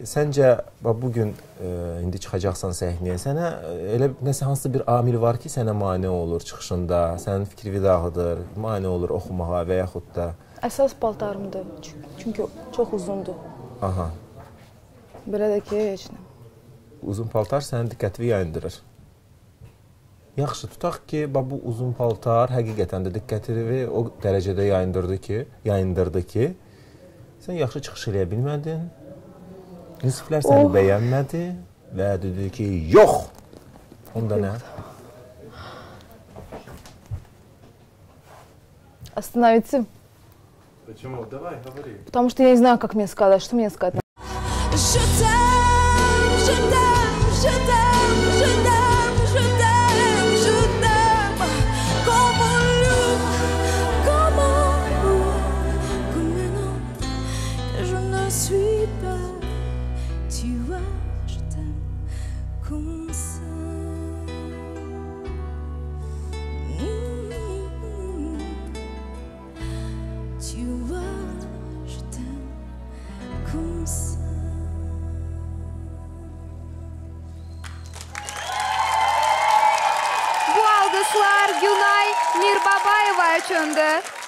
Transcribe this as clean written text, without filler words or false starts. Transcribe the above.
səncə bugün indi çıxacaqsan səhnəyə, sənə elə nəsə hansısa bir amil var ki, sənə mane olur çıxışında, sənin fikri vidahıdır, mane olur oxumağa və yaxud da... Əsas paltarımdır, çünki çox uzundur. Aha. Belə də ki, heç nə. Uzun paltar sənin diqqətini yayındırır. Yaxşı, tutaq ki, bu uzun paltar həqiqətən də diqqətini o dərəcədə yayındırdı ki, sən yaxşı çıxış eləyə bilmədin, nisiflər səni bəyənmədi və dedi ki, yox! Onda nə? Остановиться. Почему? Давай, говори. Потому что я не знаю, как мне сказать, что мне сказать. Bu alqışlar Günay Mirbabayeva üçündür.